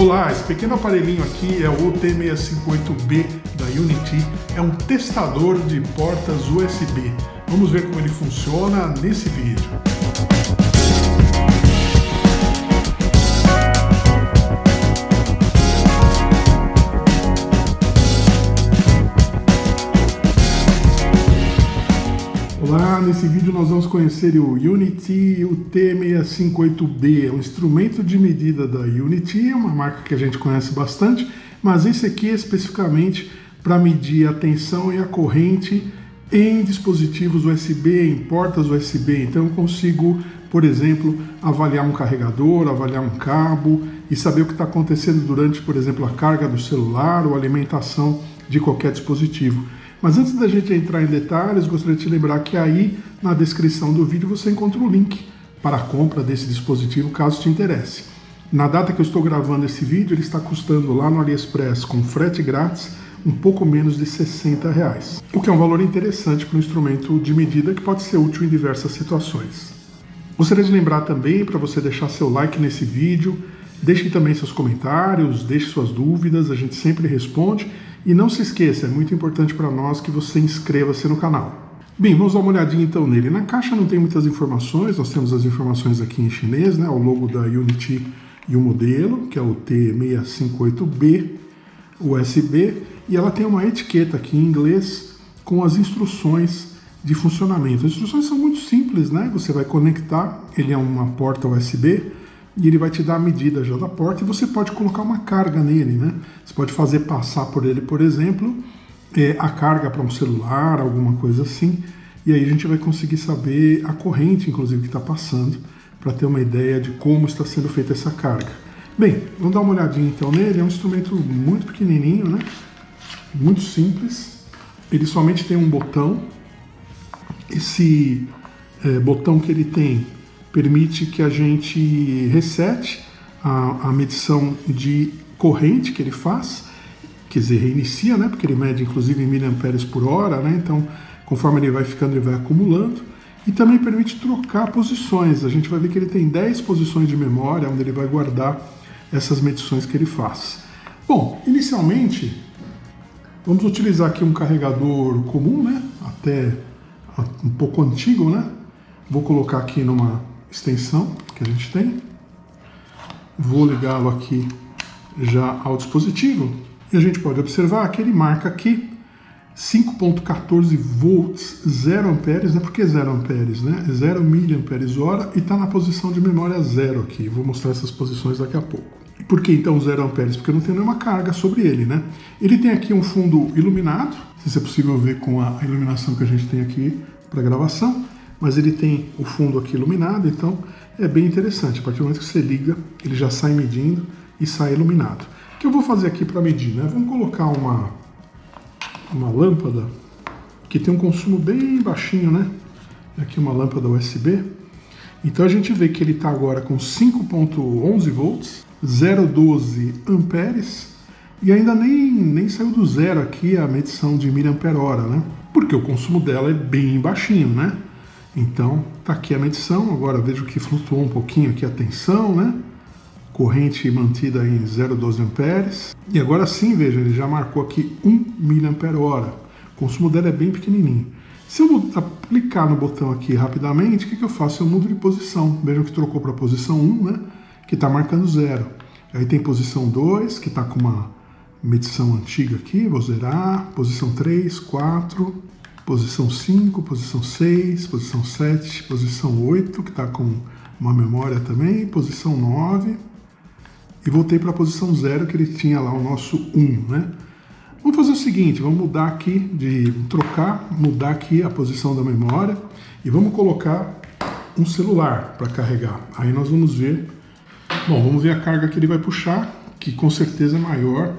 Olá, esse pequeno aparelhinho aqui é o UT658B da Unity, é um testador de portas USB. Vamos ver como ele funciona nesse vídeo. Olá, nesse vídeo nós vamos conhecer o Unity UT658B, é um instrumento de medida da Unity, é uma marca que a gente conhece bastante, mas esse aqui é especificamente para medir a tensão e a corrente em dispositivos USB, em portas USB. Então eu consigo, por exemplo, avaliar um carregador, avaliar um cabo e saber o que está acontecendo durante, por exemplo, a carga do celular ou a alimentação de qualquer dispositivo. Mas antes da gente entrar em detalhes, gostaria de te lembrar que aí na descrição do vídeo você encontra o link para a compra desse dispositivo, caso te interesse. Na data que eu estou gravando esse vídeo, ele está custando lá no AliExpress com frete grátis um pouco menos de R$60, o que é um valor interessante para um instrumento de medida que pode ser útil em diversas situações. Gostaria de lembrar também para você deixar seu like nesse vídeo, deixe também seus comentários, deixe suas dúvidas, a gente sempre responde. E não se esqueça, é muito importante para nós que você inscreva-se no canal. Bem, vamos dar uma olhadinha então nele. Na caixa não tem muitas informações, nós temos as informações aqui em chinês, né? O logo da Unity e o modelo, que é o T658B USB, e ela tem uma etiqueta aqui em inglês com as instruções de funcionamento. As instruções são muito simples, né? Você vai conectar, ele é uma porta USB, e ele vai te dar a medida já da porta e você pode colocar uma carga nele, né? Você pode fazer passar por ele, por exemplo, a carga para um celular, alguma coisa assim, e aí a gente vai conseguir saber a corrente, inclusive, que está passando, para ter uma ideia de como está sendo feita essa carga. Bem, vamos dar uma olhadinha então nele. É um instrumento muito pequenininho, né? Muito simples. Ele somente tem um botão. Esse botão que ele tem permite que a gente resete a medição de corrente que ele faz, quer dizer, reinicia, né? Porque ele mede inclusive em miliamperes por hora, né? Então, conforme ele vai ficando, ele vai acumulando. E também permite trocar posições. A gente vai ver que ele tem 10 posições de memória, onde ele vai guardar essas medições que ele faz. Bom, inicialmente, vamos utilizar aqui um carregador comum, né? Até um pouco antigo, né? Vou colocar aqui numa extensão que a gente tem, vou ligá-lo aqui já ao dispositivo e a gente pode observar que ele marca aqui 5.14 volts, 0 amperes, né? Por que 0 amperes, né? 0 miliamperes hora e está na posição de memória 0 aqui. Vou mostrar essas posições daqui a pouco. Por que então 0 amperes? Porque não tem nenhuma carga sobre ele, né? Ele tem aqui um fundo iluminado, se é possível ver com a iluminação que a gente tem aqui para gravação, mas ele tem o fundo aqui iluminado, então é bem interessante. A partir do momento que você liga, ele já sai medindo e sai iluminado. O que eu vou fazer aqui para medir, né? Vamos colocar uma lâmpada que tem um consumo bem baixinho, né? Aqui uma lâmpada USB. Então a gente vê que ele está agora com 5.11 volts, 0,12 amperes, e ainda nem saiu do zero aqui a medição de miliampere hora, né? Porque o consumo dela é bem baixinho, né? Então, tá aqui a medição, agora vejo que flutuou um pouquinho aqui a tensão, né? Corrente mantida em 0,12 amperes. E agora sim, veja, ele já marcou aqui 1 miliampere hora. O consumo dela é bem pequenininho. Se eu aplicar no botão aqui rapidamente, o que eu faço? Eu mudo de posição. Vejam que trocou para a posição 1, né? Que está marcando 0. Aí tem posição 2, que está com uma medição antiga aqui, vou zerar. Posição 3, 4... Posição 5, posição 6, posição 7, posição 8, que está com uma memória também, posição 9, e voltei para a posição 0, que ele tinha lá o nosso 1, né? Vamos fazer o seguinte, vamos mudar aqui, mudar aqui a posição da memória, e vamos colocar um celular para carregar. Aí nós vamos ver, bom, vamos ver a carga que ele vai puxar, que com certeza é maior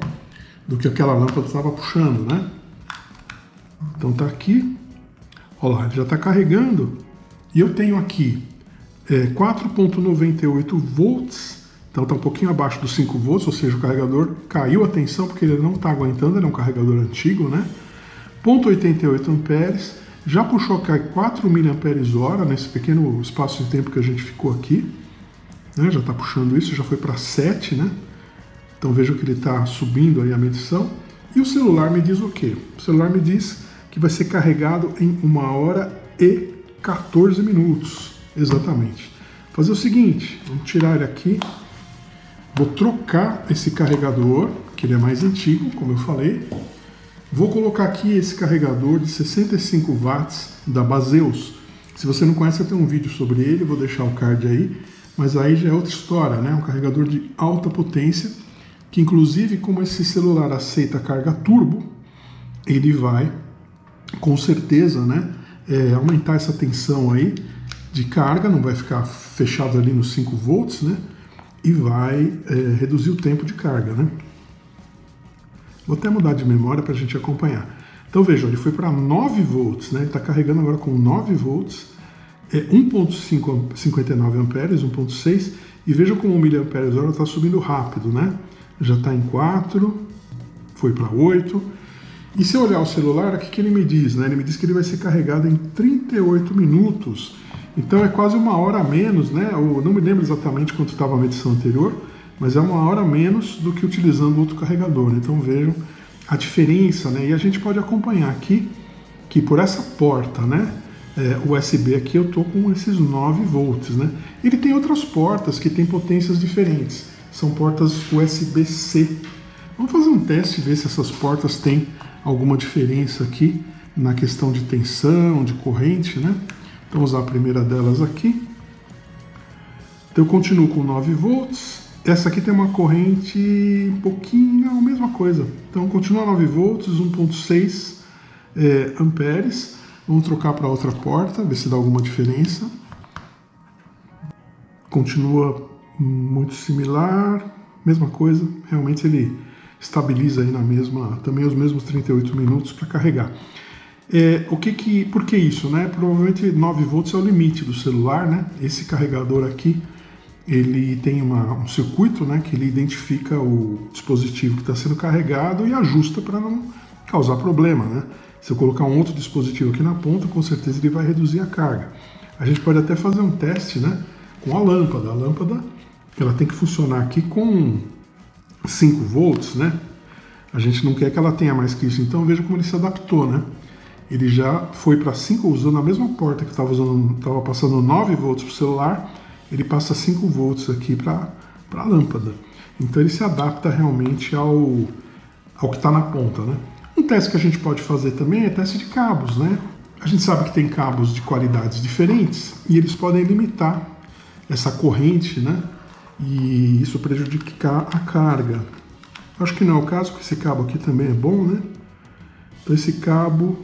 do que aquela lâmpada estava puxando, né? Então tá aqui, olha lá, já está carregando e eu tenho aqui 4.98 volts, então está um pouquinho abaixo dos 5 volts, ou seja, o carregador caiu a tensão porque ele não está aguentando, ele é um carregador antigo, né? 0,88 amperes, já puxou aqui 4 miliamperes hora nesse pequeno espaço de tempo que a gente ficou aqui, né? Já está puxando isso, já foi para 7, né? Então vejam que ele está subindo aí a medição. E o celular me diz o quê? O celular me diz que vai ser carregado em 1h14. Exatamente. Vou fazer o seguinte, vamos tirar ele aqui. Vou trocar esse carregador, que ele é mais antigo, como eu falei. Vou colocar aqui esse carregador de 65 watts da Baseus. Se você não conhece, eu tenho um vídeo sobre ele, vou deixar o card aí. Mas aí já é outra história, né? Um carregador de alta potência, que inclusive, como esse celular aceita carga turbo, ele vai, com certeza, né, aumentar essa tensão aí de carga, não vai ficar fechado ali nos 5 volts, né? E vai reduzir o tempo de carga, né? Vou até mudar de memória para a gente acompanhar. Então vejam, ele foi para 9 volts, né? Ele está carregando agora com 9 volts, 1.59 amperes, 1.6, e vejam como o miliamperes-hora está subindo rápido, né? Já está em 4, foi para 8. E se eu olhar o celular, o que ele me diz, né? Ele me diz que ele vai ser carregado em 38 minutos. Então é quase 1 hora a menos, né? Eu não me lembro exatamente quanto estava a medição anterior, mas é 1 hora a menos do que utilizando outro carregador. Então vejam a diferença, né? E a gente pode acompanhar aqui que por essa porta, né, USB aqui, eu estou com esses 9 volts, né? Ele tem outras portas que têm potências diferentes. São portas USB-C. Vamos fazer um teste e ver se essas portas têm alguma diferença aqui na questão de tensão, de corrente, né? Então, vou usar a primeira delas aqui. Então, eu continuo com 9 volts. Essa aqui tem uma corrente um pouquinho, a mesma coisa. Então, continua 9 volts, 1.6 amperes. Vamos trocar para outra porta, ver se dá alguma diferença. Continua muito similar, mesma coisa. Realmente ele estabiliza aí também os mesmos 38 minutos para carregar. Por que isso, né? Provavelmente 9 volts é o limite do celular, né? Esse carregador aqui, ele tem um circuito, né, que ele identifica o dispositivo que está sendo carregado e ajusta para não causar problema, né? Se eu colocar um outro dispositivo aqui na ponta, com certeza ele vai reduzir a carga. A gente pode até fazer um teste, né, com a lâmpada. A lâmpada, ela tem que funcionar aqui com 5 volts, né? A gente não quer que ela tenha mais que isso, então veja como ele se adaptou, né? Ele já foi para 5, usando a mesma porta que estava passando 9 volts para o celular, ele passa 5 volts aqui para a lâmpada. Então ele se adapta realmente ao que está na ponta, né? Um teste que a gente pode fazer também é teste de cabos, né? A gente sabe que tem cabos de qualidades diferentes e eles podem limitar essa corrente, né? E isso prejudicar a carga. Acho que não é o caso, porque esse cabo aqui também é bom, né? Então esse cabo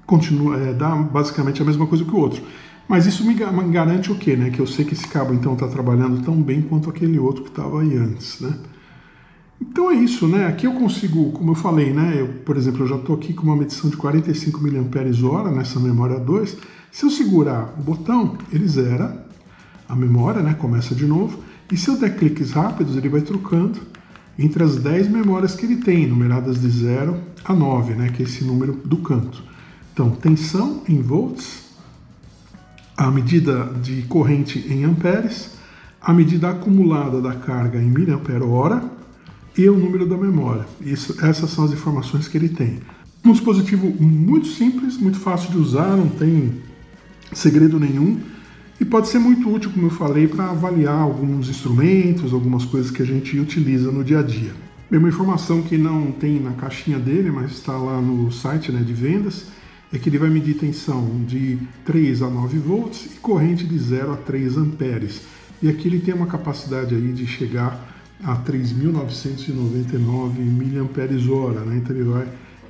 continua, dá basicamente a mesma coisa que o outro. Mas isso me garante o quê, né? Que eu sei que esse cabo então está trabalhando tão bem quanto aquele outro que estava aí antes, né? Então é isso, né? Aqui eu consigo, como eu falei, né? Por exemplo, eu já estou aqui com uma medição de 45 mAh nessa memória 2. Se eu segurar o botão, ele zera a memória, né? Começa de novo. E se eu der cliques rápidos, ele vai trocando entre as 10 memórias que ele tem, numeradas de 0 a 9, né? Que é esse número do canto. Então, tensão em volts, a medida de corrente em amperes, a medida acumulada da carga em miliampere-hora e o número da memória. Essas são as informações que ele tem. Um dispositivo muito simples, muito fácil de usar, não tem segredo nenhum e pode ser muito útil, como eu falei, para avaliar alguns instrumentos, algumas coisas que a gente utiliza no dia a dia. Bem, uma informação que não tem na caixinha dele, mas está lá no site, né, de vendas, é que ele vai medir tensão de 3 a 9 volts e corrente de 0 a 3 amperes. E aqui ele tem uma capacidade aí de chegar a 3.999 mAh, né? Então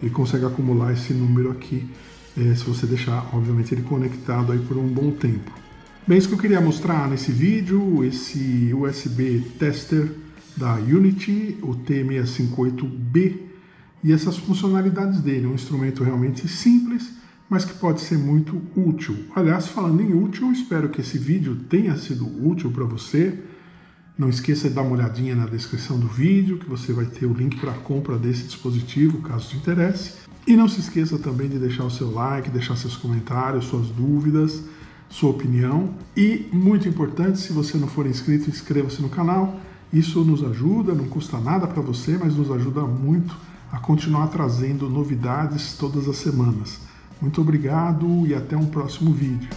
ele consegue acumular esse número aqui, se você deixar, obviamente, ele conectado aí por um bom tempo. Bem, isso que eu queria mostrar nesse vídeo, esse USB Tester da Unity, o T658B, e essas funcionalidades dele. Um instrumento realmente simples, mas que pode ser muito útil. Aliás, falando em útil, espero que esse vídeo tenha sido útil para você. Não esqueça de dar uma olhadinha na descrição do vídeo, que você vai ter o link para a compra desse dispositivo, caso te interesse. E não se esqueça também de deixar o seu like, deixar seus comentários, suas dúvidas, sua opinião. E, muito importante, se você não for inscrito, inscreva-se no canal Isso nos ajuda, não custa nada para você, mas nos ajuda muito a continuar trazendo novidades todas as semanas. Muito obrigado e até um próximo vídeo.